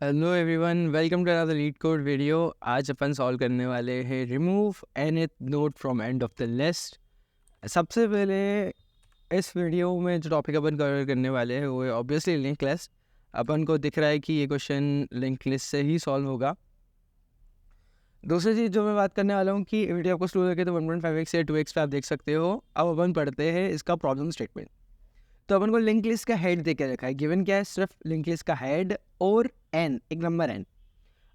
Hello everyone, welcome to another LeetCode video. आज अपन solve करने वाले हैं remove nth node from end of the list. सबसे पहले इस वीडियो में जो टॉपिक अपन कवर करने वाले हैं वो है ऑब्वियसली लिंक लिस्ट। अपन को दिख रहा है कि ये क्वेश्चन लिंक लिस्ट से ही सॉल्व होगा। दूसरी चीज़ जो मैं बात करने वाला हूँ कि वीडियो आपको स्लो लगे तो 1.5x या 2x पे आप देख सकते हो। अब अपन पढ़ते हैं इसका प्रॉब्लम स्टेटमेंट। तो अपन को लिंक लिस्ट का हेड दे के रखा है, गिवन क्या है, सिर्फ लिंक लिस्ट का हेड और एन, एक नंबर एन।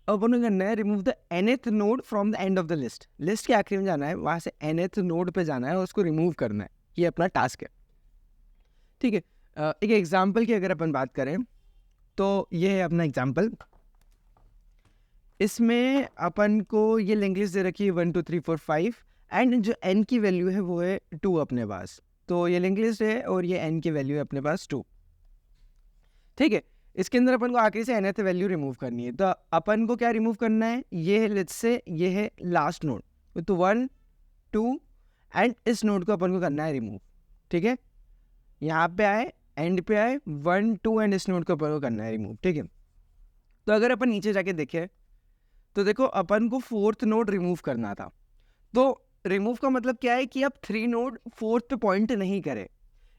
अब अपन को करना है remove the nth node from the end of the list. List के आखिर में जाना है, वहाँ से nth नोड पे जाना है और उसको रिमूव करना है। ये अपना टास्क है, ठीक है। एक एग्जांपल की अगर अपन बात करें तो ये है अपना एग्जांपल। इसमें अपन को ये लिंक लिस्ट दे रखी है 1 2 3 4 5 एंड जो n की वैल्यू है वो है 2 अपने पास। तो ये लिंक लिस्ट है और ये n की वैल्यू है अपने पास 2, ठीक है। इसके अंदर अपन को आखिरी से nth वैल्यू रिमूव करनी है। तो अपन को क्या रिमूव करना है, ये है लेट्स से ये है लास्ट नोड, तो 1 2 एंड इस नोड को अपन को करना है रिमूव, ठीक है। यहाँ पे आए, एंड पे आए, 1 2 एंड इस नोड को अपन को करना है रिमूव, ठीक है। तो अगर अपन नीचे जाके देखें तो देखो अपन को फोर्थ नोड रिमूव करना था। तो रिमूव का मतलब क्या है कि अब 3 नोड फोर्थ पे पॉइंट नहीं करे।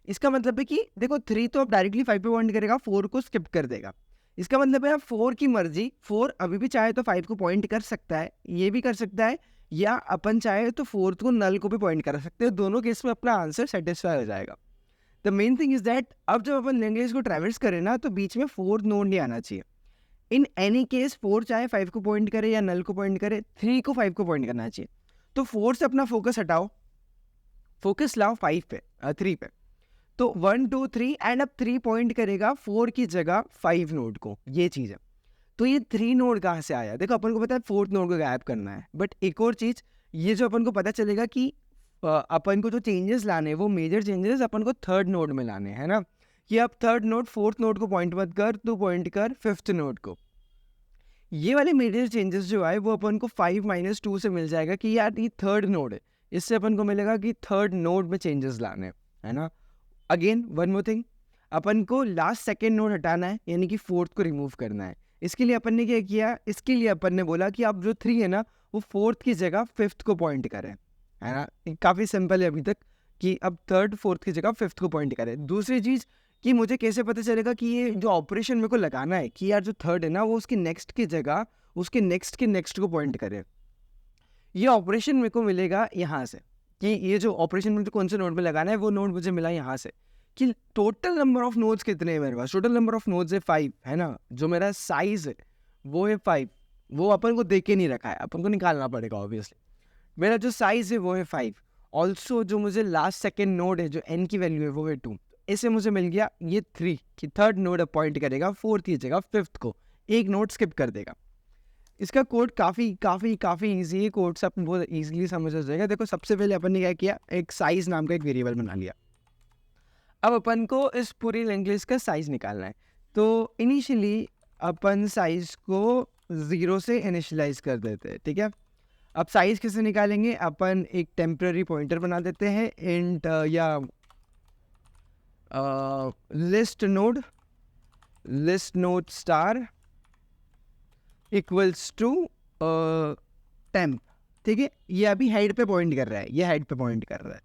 इसका मतलब है कि देखो 3 तो अब डायरेक्टली 5 पे पॉइंट करेगा, 4 को स्किप कर देगा। इसका मतलब है अब 4 की मर्जी, 4 अभी भी चाहे तो 5 को पॉइंट कर सकता है, ये भी कर सकता है, या अपन चाहे तो 4th को नल को भी पॉइंट कर सकते हैं। दोनों केस में अपना आंसर सेटिस्फाई हो जाएगा। The main thing is that अब जब अपन लैंग्वेज को ट्रैवर्स करें ना तो बीच में 4th नोड नहीं आना चाहिए। इन एनी केस 4 चाहे 5 को पॉइंट करे या नल को पॉइंट करे, 3 को 5 को पॉइंट करना चाहिए। तो 4 से अपना फोकस हटाओ, फोकस लाओ 5 पे, 3 पे। तो 1 2 3 एंड अब 3 पॉइंट करेगा 4 की जगह 5 नोड को, ये चीज़ है। तो ये 3 नोड कहाँ से आया, देखो अपन को पता है 4th नोड को गायब करना है, बट एक और चीज़ ये जो अपन को पता चलेगा कि अपन को जो चेंजेस लाने हैं वो मेजर चेंजेस अपन को 3rd नोड में लाने हैं, है ना। कि अब 3rd नोड 4th नोड को पॉइंट मत कर, तू पॉइंट कर 5th नोड को। ये वाले मेजर चेंजेस जो आए वो अपन को 5 - 2 से मिल जाएगा कि यार ये 3rd नोड है। इससे अपन को मिलेगा कि 3rd नोड में चेंजेस लाने हैं, है ना। अगेन वन मोर थिंग, अपन को लास्ट सेकेंड नोड हटाना है, यानी कि 4th को रिमूव करना है। इसके लिए अपन ने क्या किया, इसके लिए अपन ने बोला कि अब जो 3 है ना वो 4th की जगह 5th को पॉइंट करें, है ना। काफ़ी सिंपल है अभी तक कि अब 3rd 4th की जगह 5th को पॉइंट करें। दूसरी चीज़ कि मुझे कैसे पता चलेगा कि ये जो ऑपरेशन मेरे को लगाना है कि यार जो 3rd है ना वो उसकी नेक्स्ट की जगह उसके नेक्स्ट के नेक्स्ट को पॉइंट करे। ये ऑपरेशन मेरे को मिलेगा यहाँ से, कि ये जो ऑपरेशन मुझे कौन से नोड में लगाना है वो नोड मुझे मिला यहाँ से, कि टोटल नंबर ऑफ नोड्स कितने हैं मेरे पास। टोटल नंबर ऑफ नोड्स है 5, है ना। जो मेरा साइज है वो है 5, वो अपन को दे के नहीं रखा है, अपन को निकालना पड़ेगा ऑब्वियसली। मेरा जो साइज है वो है 5। ऑल्सो जो मुझे लास्ट सेकेंड नोड है जो n की वैल्यू है वो है 2। इससे मुझे मिल गया ये 3 कि 3rd नोड अपॉइंट करेगा 4th की जगह 5th को, एक नोड स्किप कर देगा। इसका कोड काफ़ी काफ़ी काफ़ी ईजी है, कोड से अपन बहुत ईजिली समझ आ जाएगा। देखो सबसे पहले अपन ने क्या किया, एक साइज नाम का एक वेरिएबल बना लिया। अब अपन को इस पूरी लिंक लिस्ट का साइज निकालना है। तो इनिशियली अपन साइज को 0 से इनिशियलाइज कर देते हैं, ठीक है। अब साइज कैसे निकालेंगे, अपन एक टेम्पररी पॉइंटर बना देते हैं, इंट या list node star equals to temp, ठीक है। ये अभी हेड पे पॉइंट कर रहा है, ये हेड पे पॉइंट कर रहा है।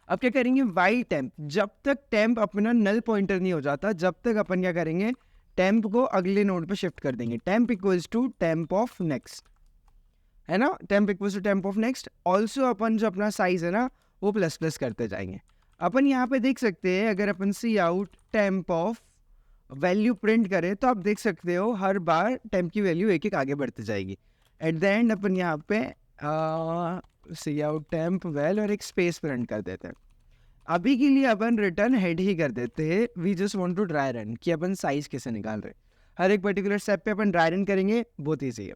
अब क्या करेंगे, वाई टेम्प, जब तक टेम्प अपना नल पॉइंटर नहीं हो जाता जब तक अपन क्या करेंगे, टेम्प को अगले नोड पे शिफ्ट कर देंगे। Temp equals to temp of next, है ना। Temp equals to temp of next. Also अपन जो अपना साइज है ना वो प्लस प्लस करते जाएंगे। अपन यहाँ पे देख सकते हैं, अगर अपन cout temp of value print करें तो आप देख सकते हो हर बार टेम्प की वैल्यू एक एक आगे बढ़ती जाएगी। एट द एंड अपन यहाँ पे सी आउट टेम्प वैल और एक स्पेस प्रिंट कर देते हैं। अभी के लिए अपन रिटर्न हेड ही कर देते हैं, we just want to dry run, कि अपन साइज कैसे निकाल रहे हैं। हर एक पर्टिकुलर स्टेप पे अपन ड्राई रन करेंगे, बहुत ईजी है,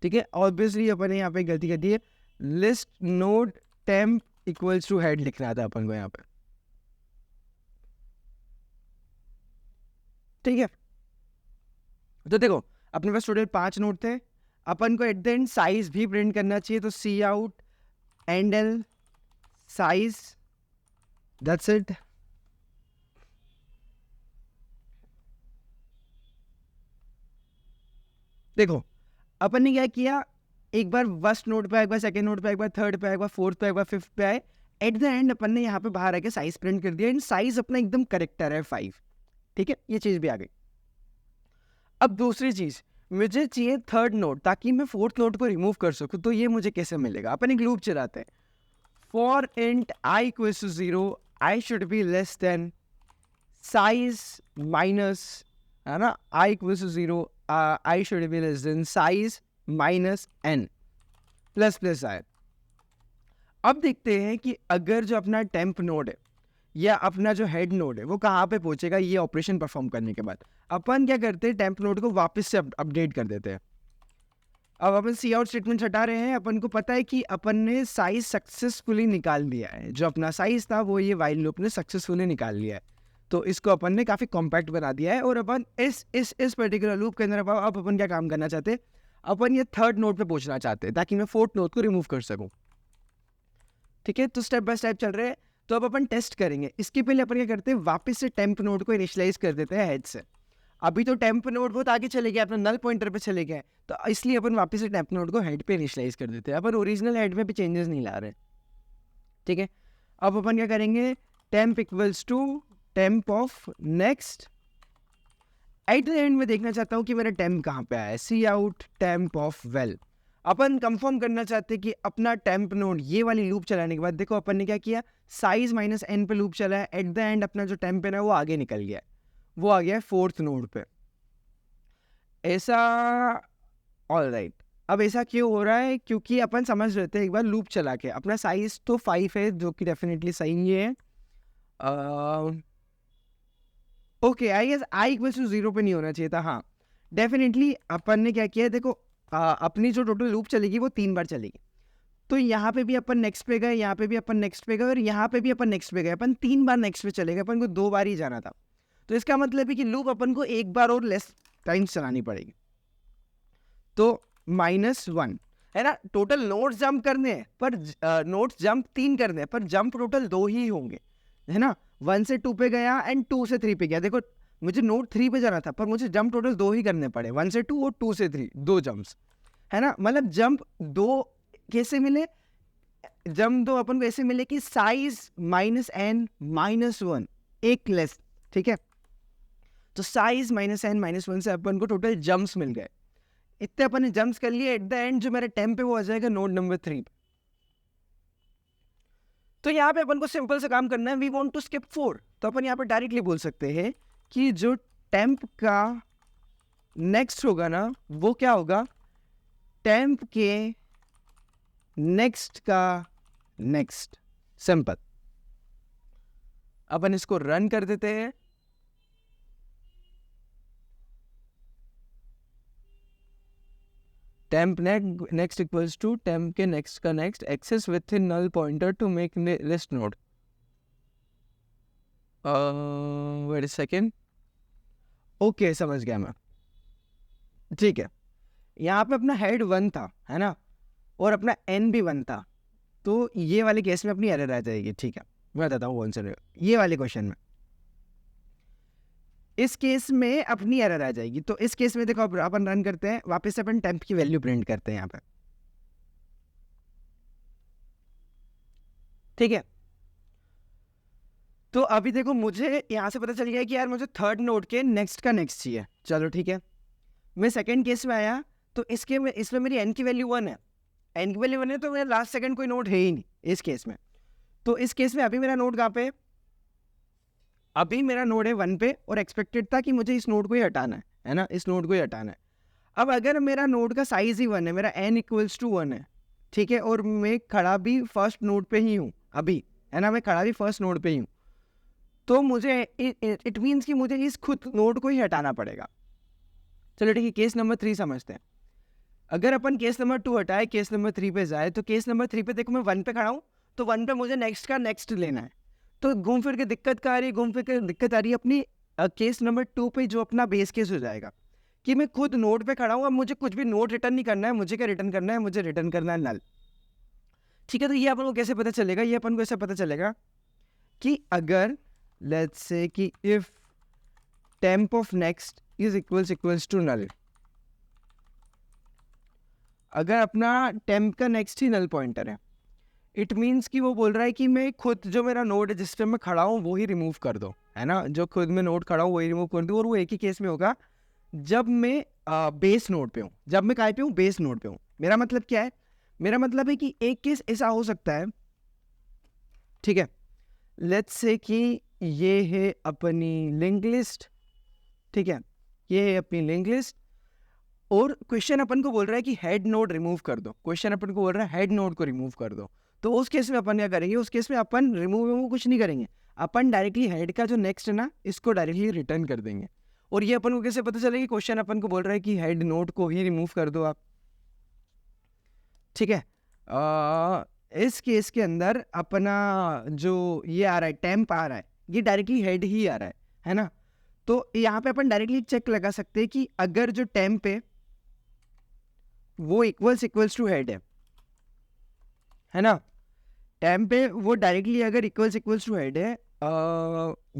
ठीक है। ऑब्वियसली अपन ने यहाँ पे गलती कर दी है, list node temp equals to head लिखना था अपन को यहाँ पे, ठीक है। तो देखो अपने पास टोटल 5 नोड थे, अपन को एट द एंड साइज भी प्रिंट करना चाहिए। तो सी out and L size, that's it. देखो अपन ने क्या किया, एक बार फर्स्ट नोड पे, एक बार सेकंड नोड पे, एक बार थर्ड पे, एक बार फोर्थ पे, एक बार फिफ्थ पे आए, एट द एंड अपन ने यहाँ पे बाहर आके साइज प्रिंट कर दिया एंड साइज अपना एकदम करेक्ट है 5। ठीक है, ये चीज भी आ गई। अब दूसरी चीज, मुझे चाहिए थर्ड नोड ताकि मैं फोर्थ नोड को रिमूव कर सकूं, तो ये मुझे कैसे मिलेगा? अपन एक लूप चलाते हैं, for int i equals to 0 i should be less than size minus, है ना, i equals to 0 i should be less than size minus n plus plus i। अब देखते हैं कि अगर जो अपना टेम्प नोड है या अपना जो हेड नोड है वो कहाँ पे पहुंचेगा ये ऑपरेशन परफॉर्म करने के बाद। अपन क्या करते हैं, टेम्प नोड को वापस से अपडेट कर देते हैं। अब अपन सी आउट स्टेटमेंट हटा रहे हैं, अपन को पता है कि अपन ने साइज सक्सेसफुली निकाल दिया है, जो अपना साइज था वो ये वाइल लूप ने सक्सेसफुली निकाल लिया है। तो इसको अपन ने काफ़ी कॉम्पैक्ट बना दिया है और अपन इस पर्टिकुलर लूप के अंदर अब अपन क्या काम करना चाहते हैं, अपन ये थर्ड नोड पे पहुंचना चाहते हैं ताकि मैं फोर्थ नोड को रिमूव कर सकूं। ठीक है, तो स्टेप बाय स्टेप चल रहे हैं। तो अब अपन टेस्ट करेंगे। इसके पहले अपन क्या करते हैं, वापस से टेम्प नोड को इनिशियलाइज कर देते हैं हेड से। अभी तो टेम्प नोड बहुत आगे चले गया, अपना नल पॉइंटर पे चले गए, तो इसलिए अपन वापस से टेम्प नोड को हेड पे इनिशियलाइज कर देते हैं। अपन ओरिजिनल हेड में भी चेंजेस नहीं ला रहे। ठीक है, अब अपन क्या करेंगे, temp equals to temp of next. At the end में देखना चाहता हूँ कि मेरा टेम्प कहाँ पे आया है, cout temp of val. अपन कंफर्म करना चाहते हैं कि अपना टेम्प नोड ये वाली लूप चलाने के बाद, देखो अपन ने क्या किया, साइज माइनस n पे लूप चला है, एट द एंड अपना जो टेम्प है ना वो आगे निकल गया है, वो आ गया है फोर्थ नोड पे। ऐसा ऑल राइट। अब ऐसा क्यों हो रहा है, क्योंकि अपन समझ रहे थे एक बार लूप चला के अपना साइज तो 5 है, जो कि डेफिनेटली सही है। Okay, I guess I equals to 0 पे नहीं होना चाहिए था। हाँ डेफिनेटली अपन ने क्या किया, देखो अपनी जो टोटल लूप चलेगी वो 3 बार चलेगी। तो यहाँ पे भी अपन नेक्स्ट पे गए, यहाँ पे भी अपन नेक्स्ट पे गए और यहाँ पे भी अपन नेक्स्ट पे गए। अपन 3 बार नेक्स्ट पे चले गए, अपन को 2 बार ही जाना था। तो इसका मतलब है कि लूप अपन को एक बार और लेस टाइम्स चलानी पड़ेगी। तो -1 है ना, टोटल नोट्स जंप करने हैं, पर नोट्स जंप 3 करने हैं, पर जंप टोटल 2 ही होंगे, है ना। 1 से 2 पे गया एंड 2 से 3 पे गया। देखो मुझे नोट 3 पे जाना था, पर मुझे जंप टोटल 2 ही करने पड़े, 1 से 2 और 2 से 3, 2 जंप्स, है ना। मतलब जंप 2 कैसे मिले, जंप 2 अपन को ऐसे मिले कि साइज -n -1 एक लेस। ठीक है, तो साइज -n -1 से अपन को टोटल जंप्स मिल गए। इतने अपन ने जंप्स कर लिए, एट द एंड जो मेरा टेम्प है वो आ जाएगा नोड नंबर 3। तो यहाँ पे अपन को सिंपल से काम करना है, वी वांट टू स्किप 4। तो अपन यहाँ पे डायरेक्टली बोल सकते हैं कि जो टेम्प का नेक्स्ट होगा ना वो क्या होगा, टेम्प के नेक्स्ट का नेक्स्ट। सिंपल। अपन इसको रन कर देते हैं। Temp next equals to temp के नेक्स्ट का next, access within null pointer to make list node. Wait a second, okay समझ गया मैं। ठीक है, यहाँ पे अपना हेड 1 था, है ना, और अपना n भी 1 था। तो ये वाले केस में अपनी एरर आ जाएगी। ठीक है, मैं बताता हूँ आंसर ये वाले क्वेश्चन में। इस केस में अपनी एरर आ जाएगी। तो इस केस में देखो अपन रन करते हैं, वापस से अपन टेम्प की वैल्यू प्रिंट करते हैं यहाँ पे। ठीक है, तो अभी देखो मुझे यहाँ से पता चल गया कि यार मुझे थर्ड नोड के नेक्स्ट का नेक्स्ट चाहिए। चलो ठीक है, मैं सेकंड केस में आया, तो इसमें मेरी n की वैल्यू 1 है, n की वैल्यू 1 है, तो मेरा लास्ट सेकंड कोई नोड है ही नहीं इस केस में। तो इस केस में अभी मेरा नोड कहाँ पे, अभी मेरा नोड है 1 पे, और एक्सपेक्टेड था कि मुझे इस नोड को ही हटाना है ना, इस नोड को ही हटाना है। अब अगर मेरा नोड का साइज ही 1 है, मेरा n इक्वल्स टू 1 है, ठीक है, और मैं खड़ा भी फर्स्ट नोड पे ही हूँ अभी, है ना, मैं खड़ा भी फर्स्ट नोड पे ही हूँ, तो मुझे इट मीन्स कि मुझे इस खुद नोड को ही हटाना पड़ेगा। चलो ठीक है, केस नंबर 3 समझते हैं। अगर अपन केस नंबर 2 हटाए, केस नंबर 3 पे जाए, तो केस नंबर 3 पे देखो मैं 1 पे खड़ा हूँ, तो 1 पे मुझे नेक्स्ट का नेक्स्ट लेना है। तो घूम फिर के दिक्कत क्या आ रही है, घूम फिर के दिक्कत आ रही है अपनी केस नंबर 2 पे, जो अपना बेस केस हो जाएगा कि मैं खुद नोड पे खड़ा हूँ। अब मुझे कुछ भी नोड रिटर्न नहीं करना है, मुझे क्या रिटर्न करना है, मुझे रिटर्न करना है नल। ठीक है, तो ये अपन को कैसे पता चलेगा, ये अपन को ऐसे पता चलेगा कि अगर लेट्स से कि if temp of next is equals to null, अगर अपना टेम्प का नेक्स्ट ही नल पॉइंटर है, इट मीन्स कि वो बोल रहा है कि मैं खुद जो मेरा नोड है जिस पे मैं खड़ा हूँ वो ही रिमूव कर दो, है ना, जो खुद में नोड खड़ा हूँ वही रिमूव कर दो। और वो एक ही केस में होगा जब मैं बेस नोड पे हूँ, जब मैं कहाँ पे हूँ, बेस नोड पे हूँ। मेरा मतलब क्या है, मेरा मतलब है कि एक केस ऐसा हो सकता है, ठीक है, लेट्स से कि ये है अपनी लिंक लिस्ट, ठीक है, ये है अपनी लिंक लिस्ट, और क्वेश्चन अपन को बोल रहा है कि हेड नोड रिमूव कर दो, क्वेश्चन अपन को बोल रहा है हेड नोड को रिमूव कर दो। तो उस केस में अपन क्या करेंगे, उस केस में अपन रिमूव कुछ नहीं करेंगे, अपन डायरेक्टली हेड का जो नेक्स्ट है ना इसको डायरेक्टली रिटर्न कर देंगे। और ये अपन को कैसे पता चलेगा, क्वेश्चन अपन को बोल रहा है कि हेड नोड को ही रिमूव कर दो आप, ठीक है। इस केस के अंदर अपना जो ये आ रहा है टेम्प आ रहा है, ये डायरेक्टली हेड ही आ रहा है ना। तो यहाँ पे अपन डायरेक्टली चेक लगा सकते हैं कि अगर जो टेम्प है वो इक्वल्स टू हेड है ना, टेम्प पे वो डायरेक्टली अगर इक्वल्स टू हेड है,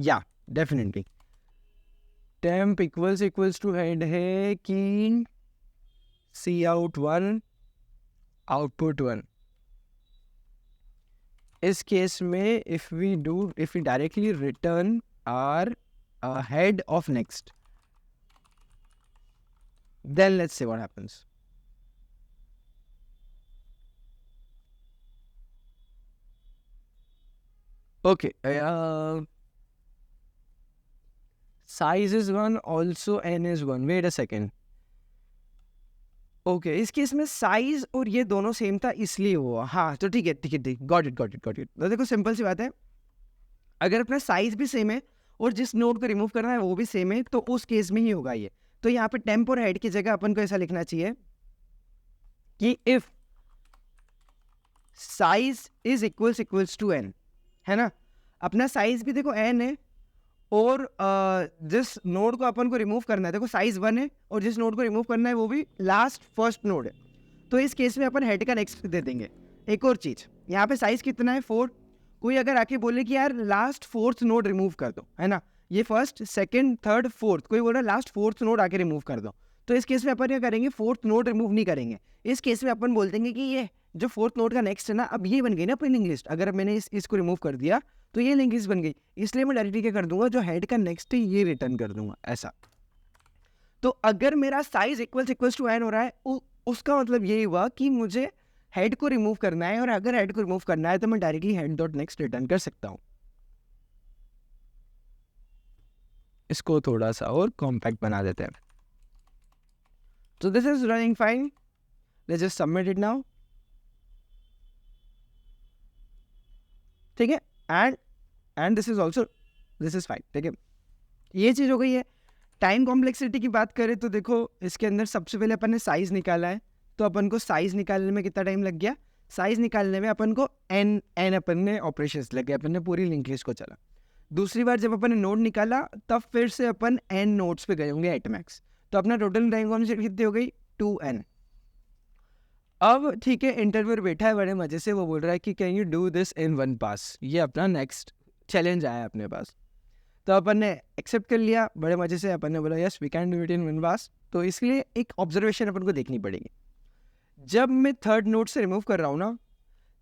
या definitely temp equals to head है कि सी आउट 1 आउटपुट 1। इस केस में if we directly return our head of next, then let's see what happens. Okay, size is 1, also n is 1. Wait a second. Okay इस case में size और ये दोनों same था इसलिए हुआ, हाँ तो ठीक है, गॉट इट। तो देखो सिंपल सी बात है, अगर अपना साइज भी सेम है और जिस नोड को रिमूव करना है वो भी सेम है तो उस केस में ही होगा ये। तो यहाँ पे टेम्प और हेड की जगह अपन को ऐसा लिखना चाहिए कि if size is equals to n, है ना, अपना साइज भी देखो n है और जिस नोड को अपन को रिमूव करना है देखो साइज 1 है और जिस नोड को रिमूव करना है वो भी लास्ट फर्स्ट नोड है। तो इस केस में अपन हेड का नेक्स्ट दे देंगे। एक और चीज़, यहाँ पे साइज कितना है 4, कोई अगर आके बोले कि यार लास्ट फोर्थ नोड रिमूव कर दो, है ना, ये फर्स्ट सेकंड थर्ड फोर्थ, कोई बोल रहा है लास्ट फोर्थ नोड आके रिमूव कर दो, तो इस केस में अपन क्या करेंगे, फोर्थ नोड रिमूव नहीं करेंगे। इस केस में अपन बोल देंगे कि ये जो फोर्थ नोड का नेक्स्ट है ना, अब ये बन गई ना अपनी लिंक लिस्ट, अगर मैंने इसको रिमूव कर दिया तो ये लिंक लिस्ट बन गई, इसलिए मैं डायरेक्टली क्या कर दूंगा, जो हेड का नेक्स्ट है ये रिटर्न कर दूंगा ऐसा। तो अगर मेरा साइज इक्वल्स टू n हो रहा है उसका मतलब यही हुआ कि मुझे हेड को रिमूव करना है, और अगर हेड को रिमूव करना है तो मैं directly head dot next return कर सकता हूं। इसको थोड़ा सा और कॉम्पैक्ट बना देते हैं। तो this is running fine, let's just submit it now, ठीक है, एंड दिस इज फाइन, ठीक है। ये चीज़ हो गई है। टाइम कॉम्प्लेक्सिटी की बात करें तो देखो इसके अंदर सबसे पहले अपन ने साइज निकाला है, तो अपन को साइज निकालने में कितना टाइम लग गया, साइज निकालने में अपन को एन अपन ने ऑपरेशंस लग गए, अपन ने पूरी लिंक लिस्ट को चला। दूसरी बार जब अपन ने नोड निकाला तब फिर से अपन एन नोड्स पे गए होंगे एट मैक्स, तो अपना टोटल टाइम कॉम्प्लेक्सिटी कितनी हो गई 2n। अब ठीक है, इंटरव्यूअर बैठा है बड़े मजे से, वो बोल रहा है कि can you do this in 1 पास, ये अपना नेक्स्ट चैलेंज आया अपने पास। तो अपन ने एक्सेप्ट कर लिया बड़े मजे से, अपन ने बोला yes we can do it in 1 pass. तो इसलिए एक ऑब्जर्वेशन अपन को देखनी पड़ेगी, जब मैं थर्ड नोड से रिमूव कर रहा हूँ ना,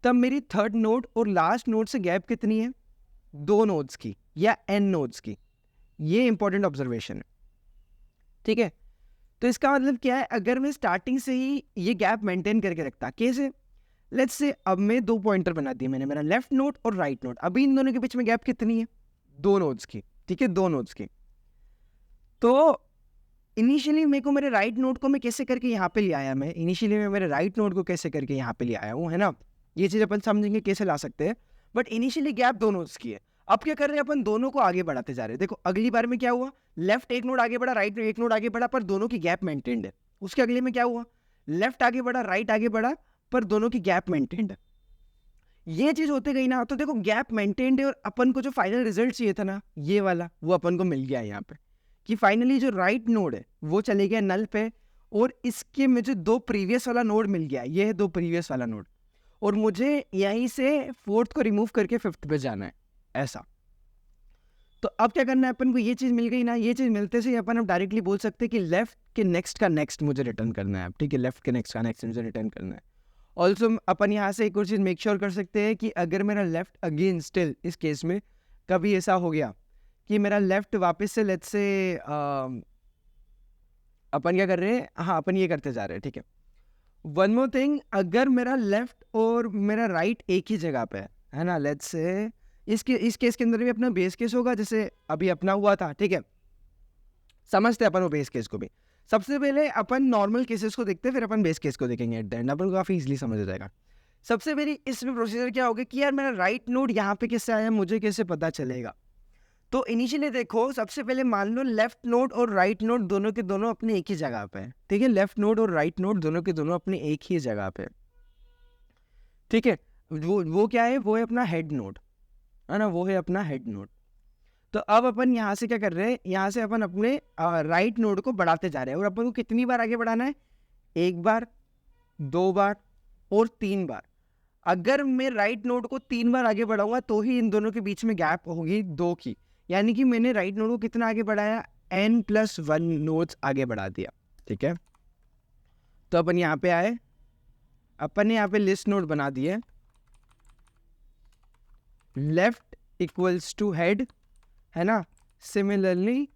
तब मेरी थर्ड नोड और लास्ट नोड से गैप कितनी है, 2 नोड्स की या n नोड्स की। ये इंपॉर्टेंट ऑब्जर्वेशन है, ठीक है। तो इसका मतलब क्या है, अगर मैं स्टार्टिंग से ही ये गैप मेंटेन करके रखता, कैसे, लेट्स से अब मैं 2 पॉइंटर बना दिए मैंने, मेरा लेफ्ट नोड और राइट नोड, अभी इन दोनों के बीच में गैप कितनी है, 2 नोड्स की, ठीक है, 2 नोड्स की। तो इनिशियली मेरे को मेरे राइट नोड को मैं कैसे करके यहाँ पे ले आया, मैं मेरे राइट नोड को कैसे करके यहाँ पे ले आया हूँ, है ना, ये चीज़ अपन समझेंगे कैसे ला सकते हैं। बट इनिशियली गैप 2 नोड्स की है, अब क्या कर रहे हैं अपन, दोनों को आगे बढ़ाते जा रहे हैं। देखो अगली बार में क्या हुआ, लेफ्ट एक नोड आगे बढ़ा, राइट एक नोड आगे बढ़ा, पर दोनों की गैप मेंटेन्ड है। उसके अगले में क्या हुआ, लेफ्ट आगे बढ़ा, राइट आगे बढ़ा, पर दोनों की गैप मेंटेन्ड है। ये चीज होते गई ना, तो देखो गैप मेंटेन्ड है और अपन को जो फाइनल रिजल्ट चाहिए था ना ये वाला, वो अपन को मिल गया यहाँ पे, कि फाइनली जो राइट नोड है वो चले गया नल पे, और इसके मुझे 2 प्रीवियस वाला नोड मिल गया, ये है 2 प्रीवियस वाला नोड, और मुझे यहीं से 4th को रिमूव करके 5th पे जाना है ऐसा। तो अब क्या करना है अपन को, ये चीज़ मिल गई ना, ये चीज़ मिलते से ही अपन अब डायरेक्टली बोल सकते हैं कि लेफ्ट के नेक्स्ट का नेक्स्ट मुझे रिटर्न करना है, ठीक है, लेफ्ट के नेक्स्ट का नेक्स्ट मुझे रिटर्न करना है। ऑल्सो अपन यहाँ से एक और चीज़ मेक श्योर कर सकते हैं कि अगर मेरा लेफ्ट अगेन स्टिल इस केस में कभी ऐसा हो गया कि मेरा लेफ्ट वापस से लेट्स से अपन क्या कर रहे हैं, हाँ अपन ये करते जा रहे हैं, ठीक है। वन मोर थिंग, अगर मेरा लेफ्ट और मेरा राइट एक ही जगह पे है ना, लेट्स से इस केस के अंदर भी अपना बेस केस होगा जैसे अभी अपना हुआ था, ठीक है, समझते अपन वो बेस केस को भी। सबसे पहले अपन नॉर्मल केसेस को देखते हैं, फिर अपन बेस केस को देखेंगे एट द एंड, अपन को काफ़ी इजीली समझ आ जाएगा। सबसे पहले इसमें प्रोसीजर क्या होगा कि यार मेरा राइट नोड यहाँ पे कैसे आया, मुझे कैसे पता चलेगा। तो इनिशियली देखो, सबसे पहले मान लो लेफ्ट नोड और राइट नोड दोनों के दोनों अपने एक ही जगह पे है, ठीक है, लेफ्ट नोड और राइट नोड दोनों के दोनों अपने एक ही जगह पे, ठीक है। वो क्या है, वो है अपना हेड नोड, है ना, वो है अपना हेड नोड। तो अब अपन यहाँ से क्या कर रहे हैं, यहाँ से अपन अपने राइट नोड को बढ़ाते जा रहे हैं, और अपन को कितनी बार आगे बढ़ाना है, एक बार, दो बार और तीन बार। अगर मैं राइट नोड को 3 बार आगे बढ़ाऊंगा तो ही इन दोनों के बीच में गैप होगी 2 की, यानी कि मैंने राइट नोड को कितना आगे बढ़ाया, n+1 नोड्स आगे बढ़ा दिया, ठीक है। तो अपन यहाँ पे आए, अपन ने यहाँ पे लिस्ट नोड बना दिए, लेफ्ट इक्वल्स टू हेड, है ना, similarly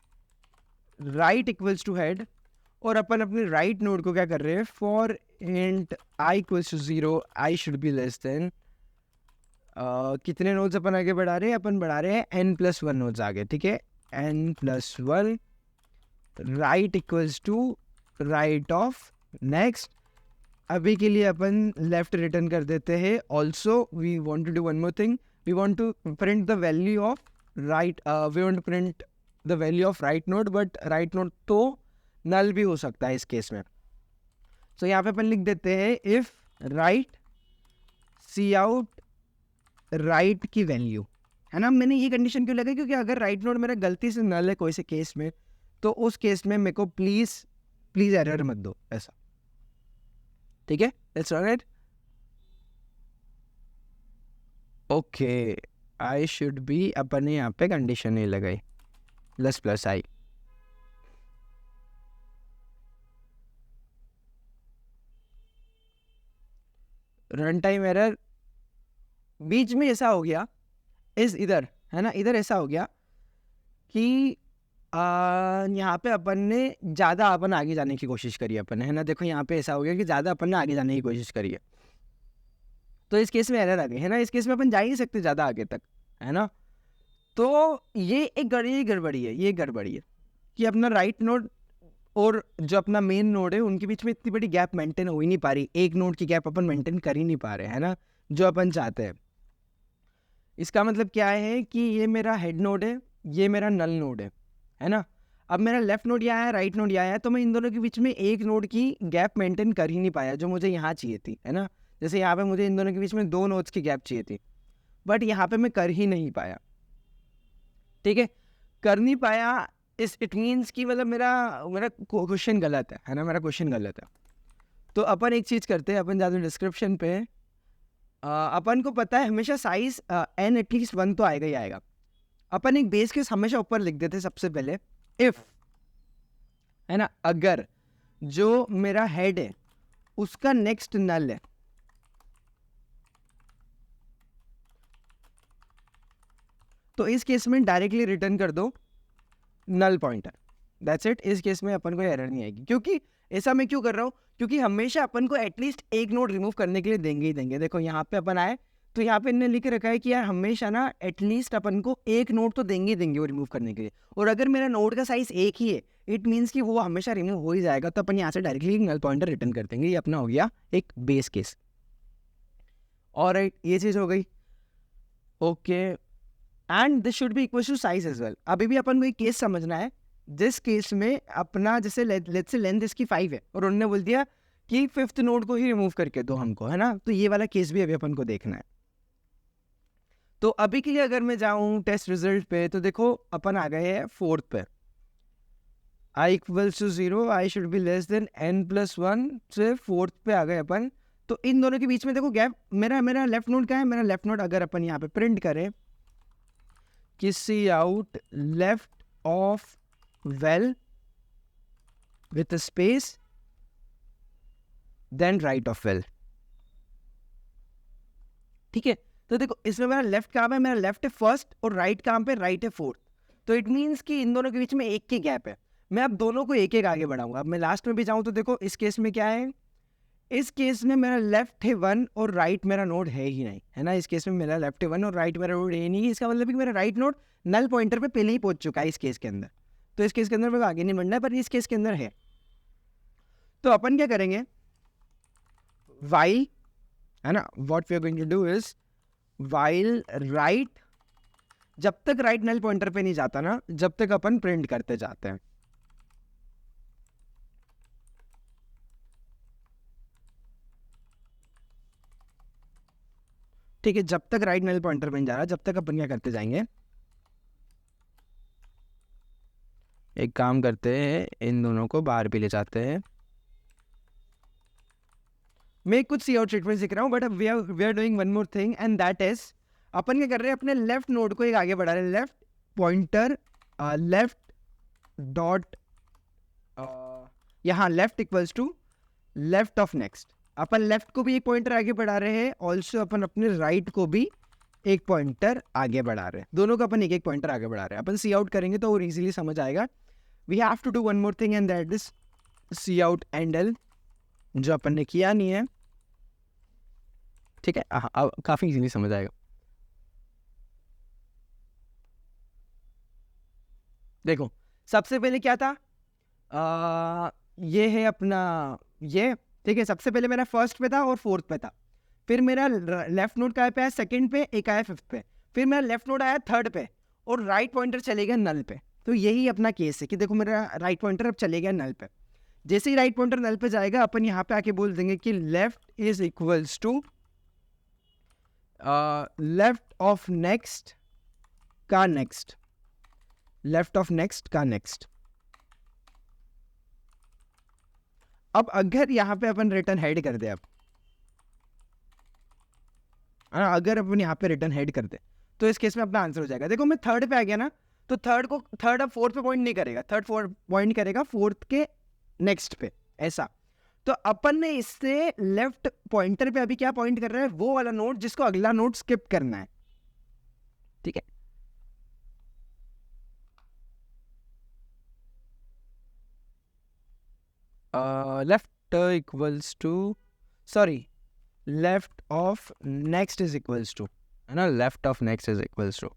right equals to head, और अपन अपने राइट नोड को क्या कर रहे हैं, for int i equals to 0 i should be less than, कितने नोड्स अपन आगे बढ़ा रहे हैं, अपन बढ़ा रहे हैं n+1 नोड्स आगे, ठीक है, n+1 right equals to right of next. अभी के लिए अपन लेफ्ट रिटर्न कर देते हैं। Also we want to do one more thing, we want to print the value of right, we want to print the value of right node, but right node तो null भी हो सकता है इस case में। तो यहाँ पे अपन लिख देते हैं if right C out right की वैल्यू, है ना। मैंने ये कंडीशन क्यों लगाई, क्योंकि अगर राइट नोड मेरा गलती से नल है कोई से केस में, तो उस केस में मेरे को प्लीज एरर मत दो, ऐसा, ठीक है। Let's run it. Okay, I should be, अपन ने यहाँ पे कंडीशन नहीं लगाई, ++i, रन टाइम एरर। बीच में ऐसा हो गया इधर, है ना, इधर ऐसा हो गया कि यहाँ पे अपन ने ज़्यादा अपन आगे जाने की कोशिश करी अपन ने, है ना। देखो यहाँ पे ऐसा हो गया कि ज़्यादा अपन ने आगे जाने की कोशिश करी है, तो इस केस में एरर आ गई, है ना। इस केस में अपन जा ही नहीं सकते ज़्यादा आगे तक, है ना। तो ये एक गड़बड़ी है, ये गड़बड़ी है कि अपना राइट नोड और जो अपना मेन नोड है उनके बीच में इतनी बड़ी गैप मेंटेन हो ही नहीं पा रही, एक नोड की गैप अपन मेंटेन कर ही नहीं पा रहे, है ना, जो अपन चाहते हैं। इसका मतलब क्या है कि ये मेरा हेड नोड है, ये मेरा नल नोड है ना। अब मेरा लेफ्ट नोड यहाँ है, राइट नोड यहाँ है, तो मैं इन दोनों के बीच में एक नोड की गैप मेंटेन कर ही नहीं पाया जो मुझे यहाँ चाहिए थी, है ना। जैसे यहाँ पे मुझे इन दोनों के बीच में 2 नोड्स की गैप चाहिए थी, बट यहाँ पे मैं कर ही नहीं पाया, ठीक है, कर नहीं पाया। इट मीन्स कि मतलब मेरा क्वेश्चन गलत है ना, मेरा क्वेश्चन गलत है। तो अपन एक चीज़ करते हैं, अपन ज़्यादा डिस्क्रिप्शन पे अपन को पता है हमेशा साइज n एटलीस्ट 1 तो आएगा ही आएगा। अपन एक बेस केस हमेशा ऊपर लिख देते सबसे पहले, इफ, है ना, अगर जो मेरा हेड है उसका नेक्स्ट नल है, तो इस केस में डायरेक्टली रिटर्न कर दो नल पॉइंटर, दैट्स इट। इस केस में अपन को एरर नहीं आएगी। क्योंकि ऐसा मैं क्यों कर रहा हूँ, क्योंकि हमेशा अपन को एटलीस्ट एक नोड रिमूव करने के लिए देंगे ही देंगे। देखो यहाँ पे अपन आए तो यहाँ पे इन्हें लिख रखा है कि यार हमेशा ना एटलीस्ट अपन को एक नोड तो देंगे ही देंगे वो रिमूव करने के लिए। और अगर मेरा नोड का साइज एक ही है, इट मीन्स कि वो हमेशा रिमूव हो ही जाएगा, तो अपन यहाँ से डायरेक्टली नल पॉइंटर रिटर्न कर देंगे। ये अपना हो गया एक बेस केस। और ये चीज़ हो गई, okay, and this should be equal to size as well. अभी भी अपन को एक केस समझना है, जिस केस में अपना जैसे लेट्स से लेंथ इसकी 5 है और उन्होंने बोल दिया कि 5th नोड को ही रिमूव करके दो हमको, है ना। तो ये वाला केस भी अभी अपन को देखना है। तो अभी के लिए अगर मैं जाऊँ टेस्ट रिजल्ट पे, तो देखो अपन आ गए हैं 4th पे, i equals to 0, i should be less than n+1 से 4th पे आ गए अपन। तो इन दोनों के बीच में देखो गैप, मेरा लेफ्ट नोड क्या है, मेरा लेफ्ट नोड अगर अपन यहाँ पे प्रिंट करें कि cout left of val with space then right of val. ठीक है, तो देखो इसमें मेरा लेफ्ट कहाँ पे, मेरा लेफ्ट है फर्स्ट और राइट कहाँ पे, राइट है फोर्थ। तो इट मीन्स कि इन दोनों के बीच में एक की गैप है। मैं अब दोनों को एक एक आगे बढ़ाऊंगा। अब मैं लास्ट में भी जाऊँ तो देखो इस केस में क्या है, इस केस में मेरा लेफ्ट है 1 और राइट मेरा नोड है ही नहीं, है ना। इस केस में मेरा लेफ्ट है 1 और राइट मेरा नोड है ही नहीं। इसका मतलब कि मेरा राइट नोड नल पॉइंटर पे पहले ही पहुंच चुका है इस केस के अंदर। तो इस केस के अंदर मेरे को आगे नहीं बढ़ना है, पर इस केस के अंदर है। तो अपन क्या करेंगे, वाइल, है ना, what we are going to do is while right, जब तक राइट नल पॉइंटर पे नहीं जाता ना, जब तक अपन प्रिंट करते जाते हैं। ठीक है, जब तक राइट नल पॉइंटर पे नहीं जा रहा, जब तक अपन क्या करते जाएंगे, एक काम करते हैं, इन दोनों को बाहर भी ले जाते हैं। मैं कुछ सी आउट ट्रीटमेंट सीख रहा हूँ, but we are doing one more thing and that is, अपन क्या कर रहे हैं, अपने लेफ्ट नोड को एक आगे बढ़ा रहे हैं। लेफ्ट पॉइंटर लेफ्ट डॉट यहाँ left equals to left of next. अपन लेफ्ट को भी एक पॉइंटर आगे बढ़ा रहे हैं, ऑल्सो अपन अपने राइट को भी एक पॉइंटर आगे बढ़ा रहे हैं। दोनों को अपन एक एक पॉइंटर आगे बढ़ा रहे हैं। अपन सी आउट करेंगे तो और इजीली समझ आएगा। We have to do one more thing and that is C out and L, जो अपन ने किया नहीं है। ठीक है, अब काफी इजीली समझ आएगा। देखो सबसे पहले क्या था, ये है अपना ये, ठीक है। सबसे पहले मेरा फर्स्ट पे था और फोर्थ पे था। फिर मेरा लेफ्ट नोड कहाँ पे आया, सेकंड पे, एक आया फिफ्थ पे। फिर मेरा लेफ्ट नोड आया थर्ड पे और राइट पॉइंटर चले गया नल पे। तो यही अपना केस है कि देखो मेरा राइट पॉइंटर अब चले गया नल पे। जैसे ही राइट पॉइंटर नल पे जाएगा, अपन यहाँ पे आके बोल देंगे कि left is equals to left of next का नेक्स्ट, लेफ्ट ऑफ नेक्स्ट का नेक्स्ट। अब अगर यहाँ पे अपन रिटर्न हेड कर दे, अब अगर अपन यहाँ पे रिटर्न हेड कर दे, तो इस केस में अपना आंसर हो जाएगा। देखो मैं थर्ड पे आ गया ना, तो थर्ड अब फोर्थ पे पॉइंट नहीं करेगा, थर्ड फोर्थ पॉइंट करेगा फोर्थ के नेक्स्ट पे, ऐसा। तो अपन ने इससे लेफ्ट पॉइंटर पे अभी क्या पॉइंट कर रहा है, वो वाला नोड जिसको अगला नोड स्किप करना है। ठीक है, left equals to, sorry, left of next is equals to, है ना, left of next is equals to.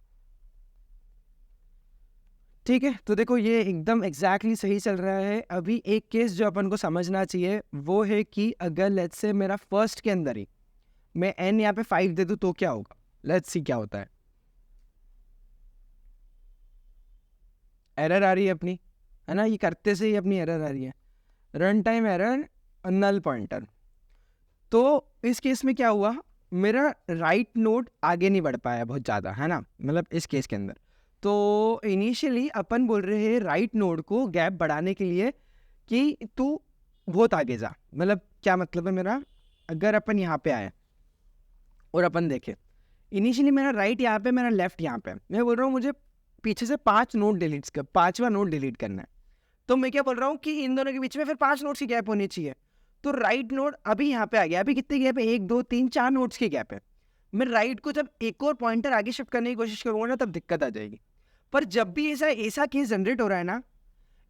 ठीक है, तो देखो ये एकदम एग्जैक्टली सही चल रहा है। अभी एक केस जो अपन को समझना चाहिए वो है कि अगर लेट्स से मेरा फर्स्ट के अंदर ही मैं n यहाँ पे 5 दे दूँ तो क्या होगा। लेट्स सी क्या होता है। एरर आ रही है अपनी, है ना, ये करते से ही अपनी एरर आ रही है, run time error null pointer. तो इस केस में क्या हुआ, मेरा राइट नोड आगे नहीं बढ़ पाया बहुत ज़्यादा, है ना, मतलब इस केस के अंदर। तो इनिशियली अपन बोल रहे हैं राइट नोड को गैप बढ़ाने के लिए कि तू बहुत आगे जा। मतलब क्या मतलब है मेरा, अगर अपन यहाँ पे आए और अपन देखें इनिशियली मेरा राइट यहाँ पे, मेरा लेफ्ट यहाँ पे, मैं बोल रहा हूँ मुझे पीछे से 5 नोड डिलीट कर, 5वां नोड डिलीट करना है। तो मैं क्या बोल रहा हूँ कि इन दोनों के बीच में फिर 5 नोड्स की गैप होनी चाहिए। तो राइट नोड अभी यहाँ पे आ गया, अभी कितने गैप है, 1 2 3 4 नोड्स की गैप है। मैं राइट को जब एक और पॉइंटर आगे शिफ्ट करने की कोशिश करूंगा ना, तब दिक्कत आ जाएगी। पर जब भी ऐसा केस जनरेट हो रहा है ना,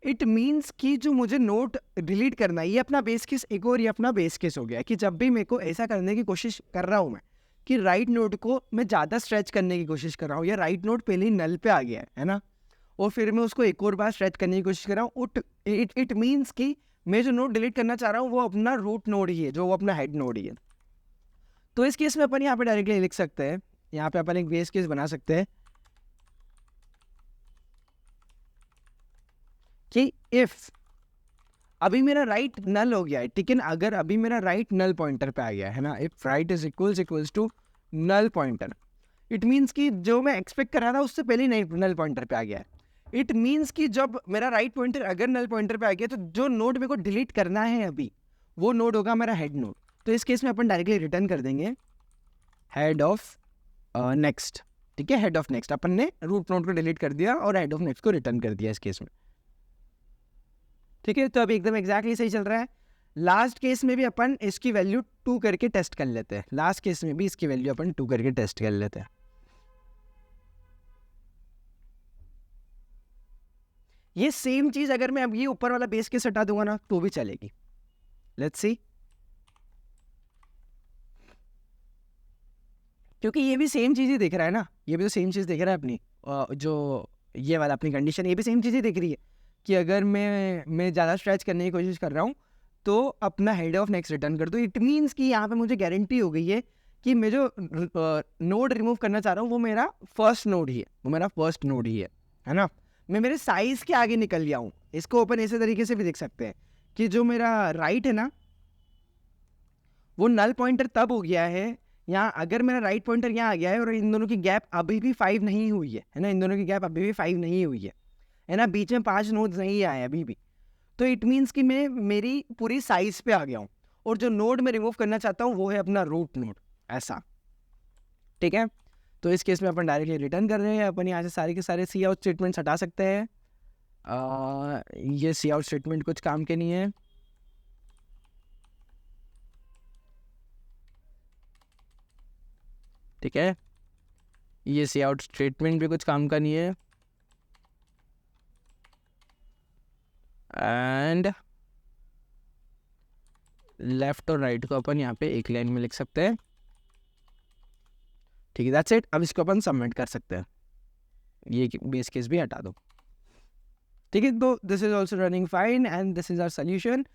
इट मीन्स कि जो मुझे नोड डिलीट करना है, ये अपना बेस केस, एक और ये अपना बेस केस हो गया कि जब भी मेरे को ऐसा करने की कोशिश कर रहा हूँ मैं कि राइट नोड को मैं ज़्यादा स्ट्रेच करने की कोशिश कर रहा हूँ, या राइट नोड पहले ही नल पे आ गया है ना, और फिर मैं उसको एक और बार स्ट्रेच करने की कोशिश कर रहा हूँ, इट मीन्स कि मैं जो नोड डिलीट करना चाह रहा हूँ वो अपना रूट नोड ही है, जो वो अपना हेड नोड ही है। तो इस केस में अपन यहाँ पे डायरेक्टली लिख सकते हैं, यहाँ पे अपन एक बेस केस बना सकते हैं कि इफ अभी मेरा राइट नल हो गया है, ठीक है ना, अगर अभी मेरा राइट नल पॉइंटर पे आ गया है ना, if right is equals to null pointer, it means कि जो मैं एक्सपेक्ट कर रहा था उससे पहले ही नल पॉइंटर पे आ गया है। इट मीन्स कि जब मेरा राइट पॉइंटर अगर नल पॉइंटर पे आ गया, तो जो नोड मेरे को डिलीट करना है अभी, वो नोड होगा मेरा हेड नोड। तो इस केस में अपन डायरेक्टली रिटर्न कर देंगे हेड ऑफ नेक्स्ट। ठीक है, हेड ऑफ नेक्स्ट अपन ने रूट नोड को डिलीट कर दिया और हेड ऑफ नेक्स्ट को रिटर्न कर दिया इस केस में। ठीक है, तो अभी एकदम एग्जैक्टली सही चल रहा है। लास्ट केस में भी अपन इसकी वैल्यू 2 करके टेस्ट कर लेते हैं। लास्ट केस में भी इसकी वैल्यू अपन 2 करके टेस्ट कर लेते हैं। ये सेम चीज अगर मैं अब ये ऊपर वाला बेस केस हटा दूंगा ना तो भी चलेगी। लेट्स सी, क्योंकि ये भी सेम चीज ही दिख रहा है ना, ये भी तो सेम चीज दिख रहा है अपनी, जो ये वाला अपनी कंडीशन, ये भी सेम चीज ही दिख रही है कि अगर मैं ज़्यादा स्ट्रेच करने की कोशिश कर रहा हूँ तो अपना हेड ऑफ नेक्स्ट रिटर्न कर दो। इट मीन्स कि यहाँ पे मुझे गारंटी हो गई है कि मैं जो नोड रिमूव करना चाह रहा हूँ वो मेरा फर्स्ट नोड ही है, वो मेरा फर्स्ट नोड ही है ना। मैं मेरे साइज़ के आगे निकल गया हूँ। इसको अपन ऐसे तरीके से भी देख सकते हैं कि जो मेरा राइट है ना वो नल पॉइंटर तब हो गया है यहाँ, अगर मेरा राइट पॉइंटर यहाँ आ गया है और इन दोनों की गैप अभी भी 5 नहीं हुई है ना, इन दोनों की गैप अभी भी 5 नहीं हुई है ना, बीच में 5 नोड्स नहीं आए अभी भी। तो इट मीन्स कि मैं मेरी पूरी साइज पे आ गया हूँ और जो नोड मैं रिमूव करना चाहता हूँ वो है अपना रूट नोड, ऐसा। ठीक है, तो इस केस में अपन डायरेक्टली रिटर्न कर रहे हैं। अपन यहाँ से सारे के सारे सी आउट स्टेटमेंट्स हटा सकते हैं। ये सी आउट स्टेटमेंट कुछ काम के नहीं है। ठीक है, ये सी आउट स्टेटमेंट भी कुछ काम का नहीं है। एंड लेफ्ट और राइट को अपन यहाँ पे एक लाइन में लिख सकते हैं। ठीक है, दैट्स इट। अब इसको अपन सबमिट कर सकते हैं। ये बेस केस भी हटा दो। ठीक है, तो this is also running fine and this is our solution.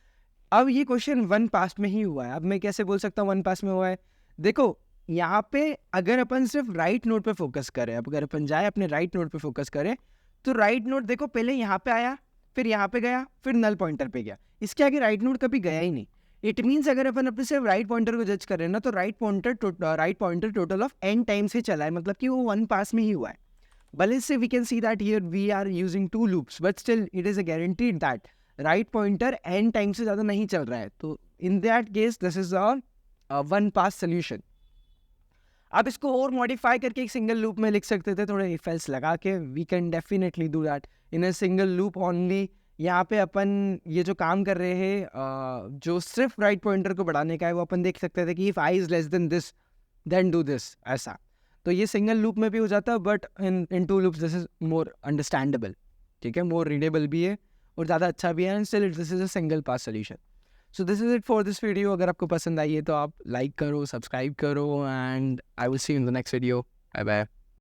अब ये क्वेश्चन 1 पास में ही हुआ है। अब मैं कैसे बोल सकता हूँ 1 पास में हुआ है? देखो यहाँ पे अगर अपन सिर्फ राइट नोड पे फोकस करें, अब अगर अपन जाए अपने राइट नोड पे फोकस करें तो राइट नोड देखो पहले यहाँ पे आया, फिर यहाँ पे गया, फिर नल पॉइंटर पे गया। इसके आगे राइट नोड कभी गया ही नहीं। इट मीन्स अगर अपन अपने सिर्फ राइट पॉइंटर को जज करें ना तो right pointer total of n times ही चला है, मतलब कि वो 1 पास में ही हुआ है। भले से we can see that here we are using 2 loops, but still it is a guaranteed that right pointer n time से ज़्यादा नहीं चल रहा है। तो in that case this is a 1 pass solution. आप इसको और मॉडिफाई करके एक सिंगल लूप में लिख सकते थे, थोड़े इफ एल्स लगा के। We can definitely do that in a single loop only. यहाँ पे अपन ये जो काम कर रहे हैं जो सिर्फ राइट पॉइंटर को बढ़ाने का है वो अपन देख सकते थे कि if I is less than this then do this, ऐसा। तो ये सिंगल लूप में भी हो जाता है, but in 2 loops this is more understandable. ठीक है, मोर रीडेबल भी है और ज़्यादा अच्छा भी है, and still this is a single pass solution. So this is it for this video. अगर आपको पसंद आई है तो आप लाइक करो, सब्सक्राइब करो, and I will see you in the next video. Bye bye.